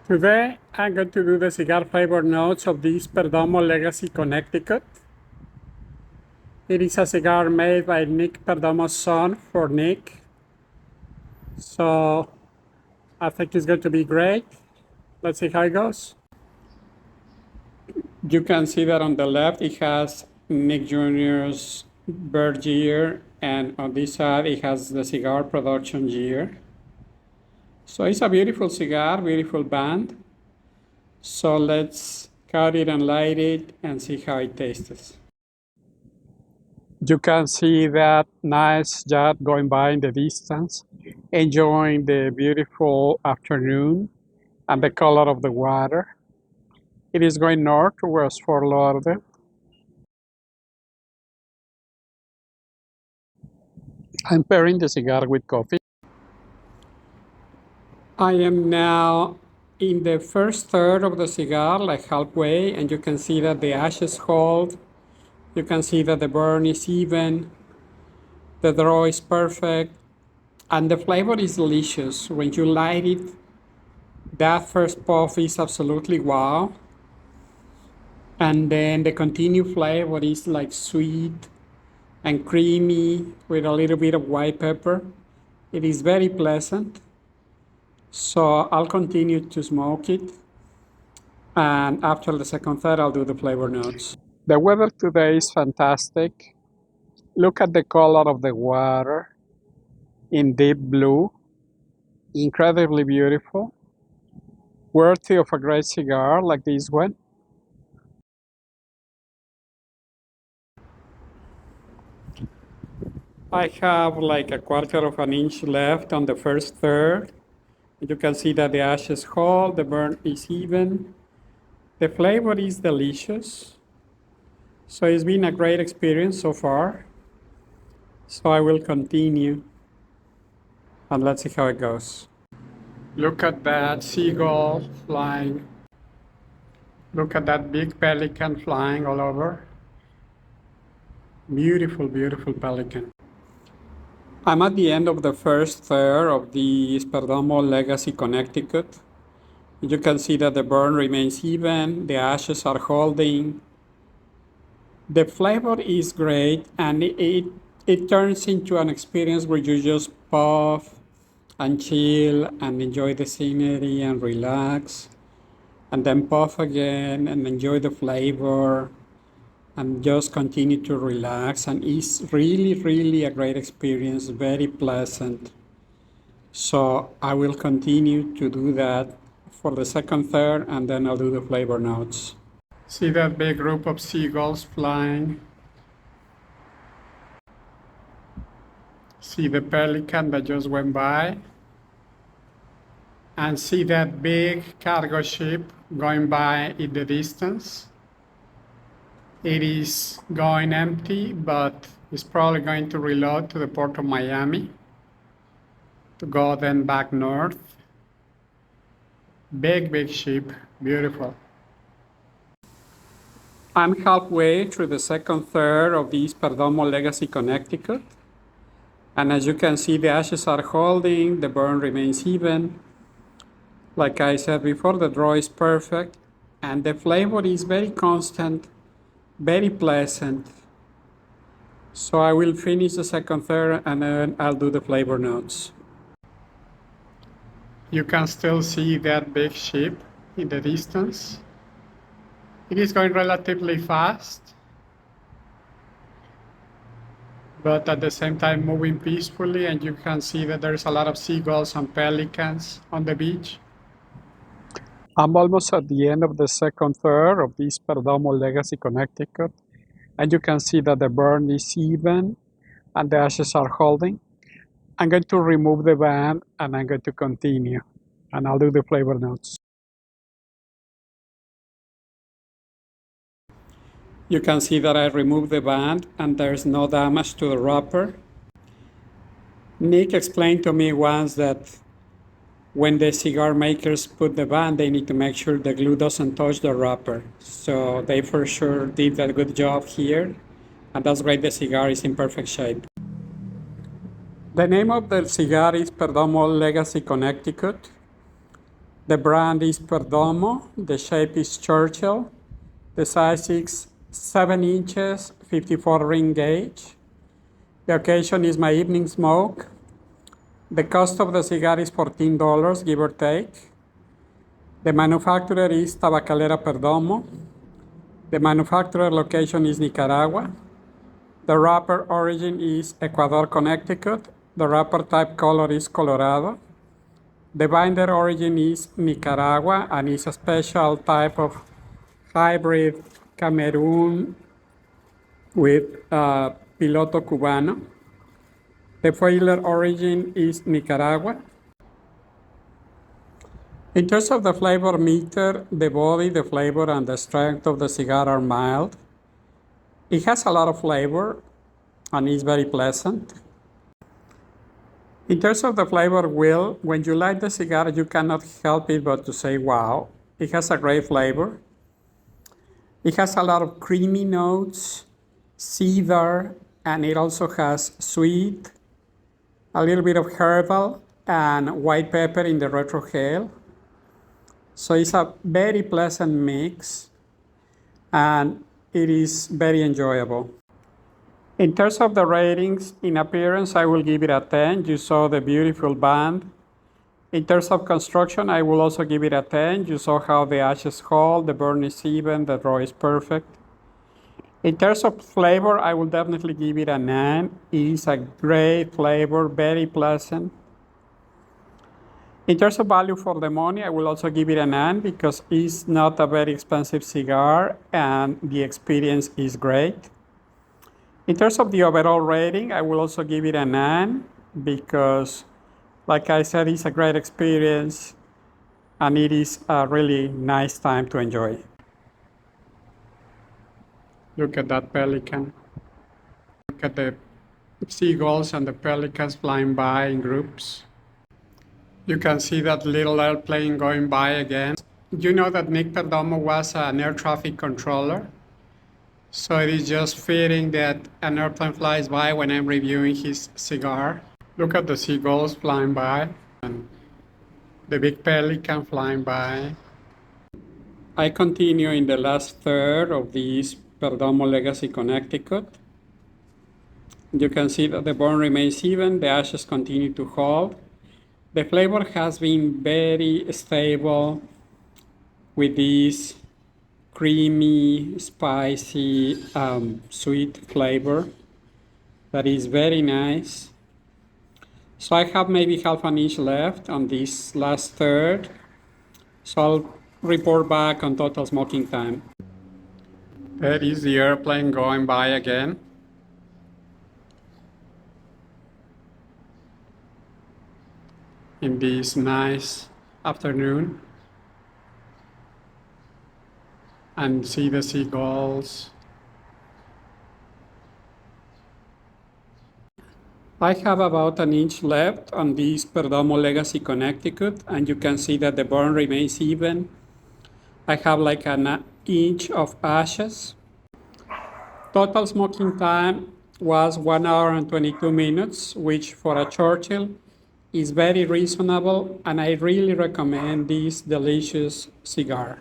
Today, I'm going to do the cigar flavor notes of this Perdomo Legacy Connecticut. It is a cigar made by Nick Perdomo's son for Nick. So I think it's going to be great. Let's see how it goes. You can see that on the left it has Nick Jr.'s birth year, and on this side it has the cigar production year. So it's a beautiful cigar, beautiful band. So let's cut it and light it and see how it tastes. You can see that nice yacht going by in the distance, enjoying the beautiful afternoon and the color of the water. It is going north towards Fort Lauderdale. I'm pairing the cigar with coffee. I am now in the first third of the cigar, like halfway, and you can see that the ashes hold. You can see that the burn is even, the draw is perfect, and the flavor is delicious. When you light it, that first puff is absolutely wow. And then the continued flavor is like sweet and creamy with a little bit of white pepper. It is very pleasant. So I'll continue to smoke it. And after the second third, I'll do the flavor notes. The weather today is fantastic. Look at the color of the water in deep blue. Incredibly beautiful. Worthy of a great cigar like this one. I have like a quarter of an inch left on the first third. You can see that the ashes hold, the burn is even. The flavor is delicious. So it's been a great experience so far. So I will continue and let's see how it goes. Look at that seagull flying. Look at that big pelican flying all over. Beautiful, beautiful pelican. I'm at the end of the first third of the Perdomo Legacy Connecticut. You can see that the burn remains even, the ashes are holding. The flavor is great, and it turns into an experience where you just puff and chill and enjoy the scenery and relax, and then puff again and enjoy the flavor and just continue to relax. And it's really, really a great experience, very pleasant. So I will continue to do that for the second third, and then I'll do the flavor notes. See that big group of seagulls flying? See the pelican that just went by? And see that big cargo ship going by in the distance? It is going empty, but it's probably going to reload to the port of Miami to go then back north. Big, big ship, beautiful. I'm halfway through the second third of this Perdomo Legacy Connecticut. And as you can see, the ashes are holding, the burn remains even. Like I said before, the draw is perfect, and the flavor is very constant, very pleasant. So I will finish the second third and then I'll do the flavor notes. You can still see that big ship in the distance. It is going relatively fast, but at the same time moving peacefully, and you can see that there's a lot of seagulls and pelicans on the beach. I'm almost at the end of the second third of this Perdomo Legacy Connecticut, and you can see that the burn is even and the ashes are holding. I'm going to remove the band and I'm going to continue, and I'll do the flavor notes. You can see that I removed the band and there's no damage to the wrapper. Nick explained to me once that when the cigar makers put the band, they need to make sure the glue doesn't touch the wrapper. So they for sure did a good job here, and that's why the cigar is in perfect shape. The name of the cigar is Perdomo Legacy Connecticut. The brand is Perdomo, the shape is Churchill, the size is 7 inches, 54 ring gauge. The occasion is my evening smoke. The cost of the cigar is $14, give or take. The manufacturer is Tabacalera Perdomo. The manufacturer location is Nicaragua. The wrapper origin is Ecuador, Connecticut. The wrapper type color is Colorado. The binder origin is Nicaragua and is a special type of hybrid Cameroon with Piloto Cubano. The foiler origin is Nicaragua. In terms of the flavor meter, the body, the flavor, and the strength of the cigar are mild. It has a lot of flavor and is very pleasant. In terms of the flavor wheel, when you light the cigar, you cannot help it but to say, wow, it has a great flavor. It has a lot of creamy notes, cedar, and it also has sweet, a little bit of herbal, and white pepper in the retrohale. So it's a very pleasant mix, and it is very enjoyable. In terms of the ratings, in appearance, I will give it a 10. You saw the beautiful band. In terms of construction, I will also give it a 10. You saw how the ashes hold, the burn is even, the draw is perfect. In terms of flavor, I will definitely give it a 9. It is a great flavor, very pleasant. In terms of value for the money, I will also give it a 9 because it's not a very expensive cigar and the experience is great. In terms of the overall rating, I will also give it a 9 because, like I said, it's a great experience and it is a really nice time to enjoy. Look at that pelican. Look at the seagulls and the pelicans flying by in groups. You can see that little airplane going by again. You know that Nick Perdomo was an air traffic controller. So it is just fitting that an airplane flies by when I'm reviewing his cigar. Look at the seagulls flying by and the big pelican flying by. I continue in the last third of this Perdomo Legacy Connecticut. You can see that the burn remains even, the ashes continue to hold. The flavor has been very stable with this creamy, spicy, sweet flavor that is very nice. So I have maybe half an inch left on this last third. So I'll report back on total smoking time. There is the airplane going by again. In this nice afternoon. And see the seagulls. I have about an inch left on this Perdomo Legacy Connecticut, and you can see that the burn remains even. I have like an inch of ashes. Total smoking time was 1 hour and 22 minutes, which for a Churchill is very reasonable, and I really recommend this delicious cigar.